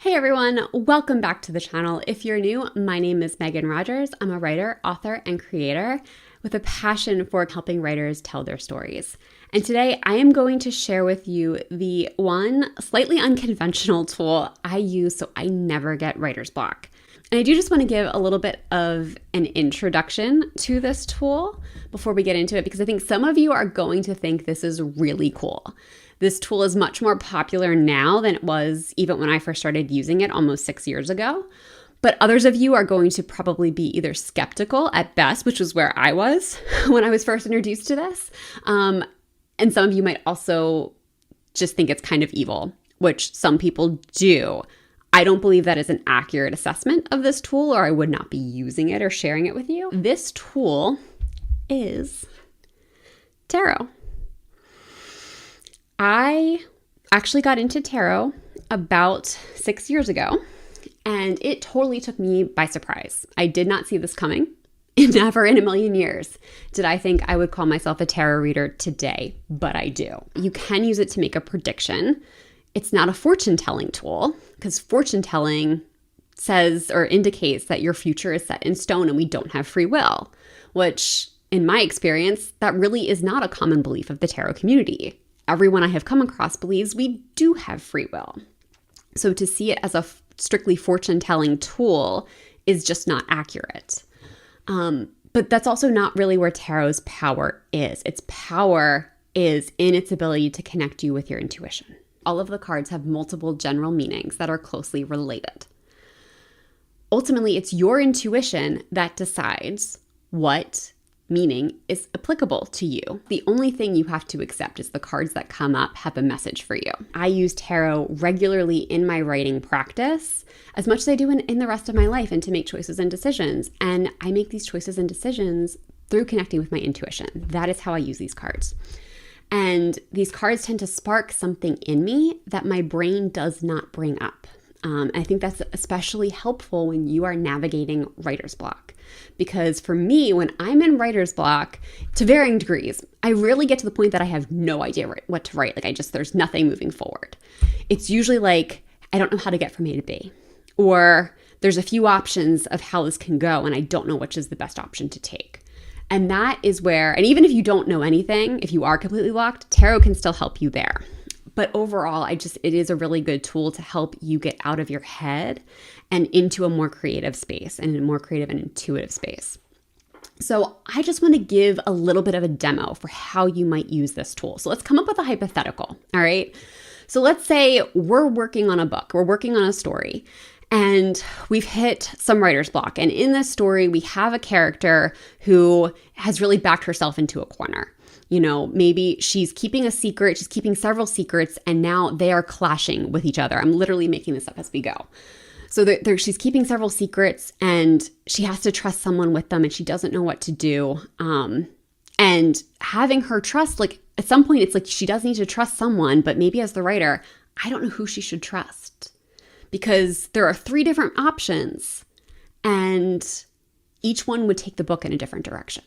Hey everyone, welcome back to the channel. If you're new, my name is Megan Rogers. I'm a writer, author, and creator with a passion for helping writers tell their stories. And today I am going to share with you the one slightly unconventional tool I use so I never get writer's block. And I do just want to give a little bit of an introduction to this tool before we get into it, because I think some of you are going to think this is really cool. This tool is much more popular now than it was even when I first started using it almost 6 years ago. But others of you are going to probably be either skeptical at best, which was where I was when I was first introduced to this. And some of you might also just think it's kind of evil, which some people do. I don't believe that is an accurate assessment of this tool, or I would not be using it or sharing it with you. This tool is tarot. I actually got into tarot about 6 years ago, and it totally took me by surprise. I did not see this coming. Never in a million years did I think I would call myself a tarot reader today, but I do. You can use it to make a prediction. It's not a fortune-telling tool, because fortune-telling says or indicates that your future is set in stone and we don't have free will, which in my experience, that really is not a common belief of the tarot community. Everyone I have come across believes we do have free will. So to see it as a strictly fortune-telling tool is just not accurate. But that's also not really where tarot's power is. Its power is in its ability to connect you with your intuition. All of the cards have multiple general meanings that are closely related. Ultimately, it's your intuition that decides what meaning is applicable to you. The only thing you have to accept is the cards that come up have a message for you. I use tarot regularly in my writing practice, as much as I do in the rest of my life, and to make choices and decisions. And I make these choices and decisions through connecting with my intuition. That is how I use these cards. And these cards tend to spark something in me that my brain does not bring up. I think that's especially helpful when you are navigating writer's block. Because for me, when I'm in writer's block, to varying degrees, I rarely get to the point that I have no idea what to write. There's nothing moving forward. It's usually like, I don't know how to get from A to B. Or there's a few options of how this can go, and I don't know which is the best option to take. And that is where, and even if you don't know anything, if you are completely locked, tarot can still help you there. But overall, it is a really good tool to help you get out of your head and into a more creative space, and a more creative and intuitive space. So I just want to give a little bit of a demo for how you might use this tool. So let's come up with a hypothetical, all right? So let's say we're working on a book, we're working on a story, and we've hit some writer's block. And in this story, we have a character who has really backed herself into a corner. You know, maybe she's keeping a secret, she's keeping several secrets, and now they are clashing with each other. I'm literally making this up as we go. So she's keeping several secrets, and she has to trust someone with them, and she doesn't know what to do. And having her trust, at some point, it's like she does need to trust someone, but maybe as the writer, I don't know who she should trust. Because there are 3 different options, and each one would take the book in a different direction.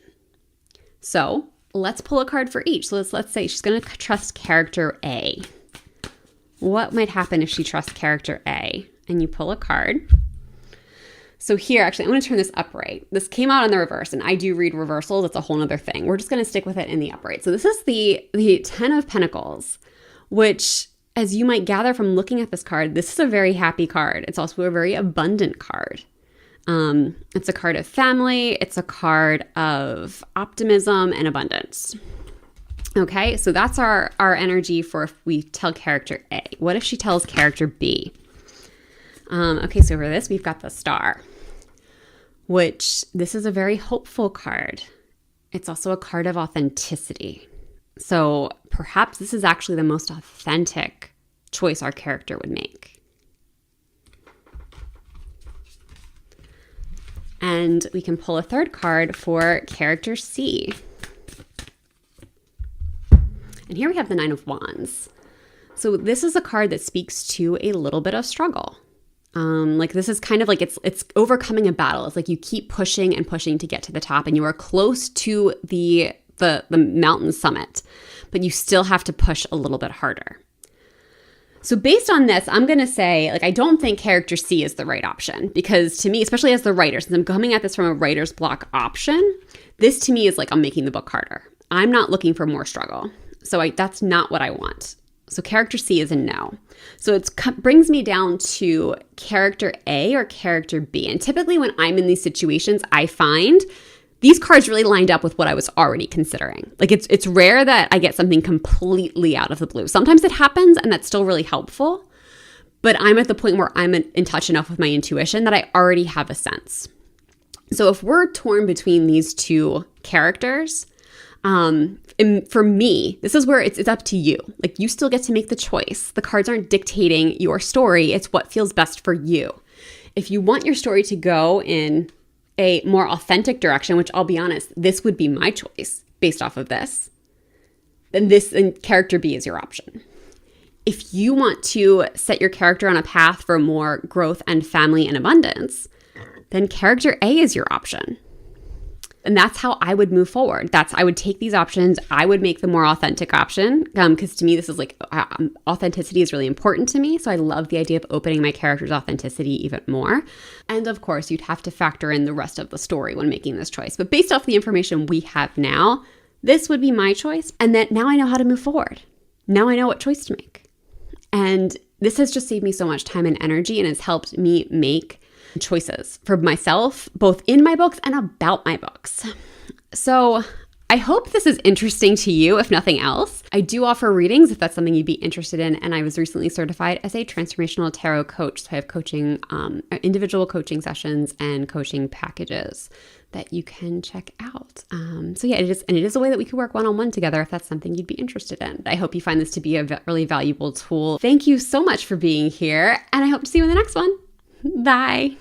So let's pull a card for each. So let's say she's going to trust character A. What might happen if she trusts character A? And you pull a card. So here, actually, I'm going to turn this upright. This came out in the reverse, and I do read reversals. It's a whole other thing. We're just going to stick with it in the upright. So this is the 10 of Pentacles, which, as you might gather from looking at this card, this is a very happy card. It's also a very abundant card. It's a card of family. It's a card of optimism and abundance. Okay, so that's our energy for if we tell character A. What if she tells character B? Okay, so for this, we've got the Star, which this is a very hopeful card. It's also a card of authenticity. So perhaps this is actually the most authentic choice our character would make. And we can pull a third card for character C. And here we have the 9 of Wands. So this is a card that speaks to a little bit of struggle. This is kind of like it's overcoming a battle. It's like you keep pushing and pushing to get to the top, and you are close to the mountain summit, but you still have to push a little bit harder. So based on this, I'm going to say, like, I don't think character C is the right option, because to me, especially as the writer, since I'm coming at this from a writer's block option, this to me is like I'm making the book harder. I'm not looking for more struggle. So that's not what I want. So character C is a no. So it brings me down to character A or character B. And typically when I'm in these situations, I find these cards really lined up with what I was already considering. Like it's rare that I get something completely out of the blue. Sometimes it happens and that's still really helpful, but I'm at the point where I'm in touch enough with my intuition that I already have a sense. So if we're torn between these two characters, and for me, this is where it's up to you. Like you still get to make the choice. The cards aren't dictating your story. It's what feels best for you. If you want your story to go in a more authentic direction, which I'll be honest, this would be my choice based off of this, then character B is your option. If you want to set your character on a path for more growth and family and abundance, then character A is your option. And that's how I would move forward. I would take these options. I would make the more authentic option because to me, this is like authenticity is really important to me. So I love the idea of opening my character's authenticity even more. And of course, you'd have to factor in the rest of the story when making this choice. But based off the information we have now, this would be my choice. And then now I know how to move forward. Now I know what choice to make. And this has just saved me so much time and energy and has helped me make choices for myself, both in my books and about my books. So I hope this is interesting to you, if nothing else. I do offer readings if that's something you'd be interested in. And I was recently certified as a transformational tarot coach. So I have coaching, individual coaching sessions and coaching packages that you can check out. So yeah, it is a way that we could work one-on-one together if that's something you'd be interested in. I hope you find this to be a really valuable tool. Thank you so much for being here, and I hope to see you in the next one. Bye.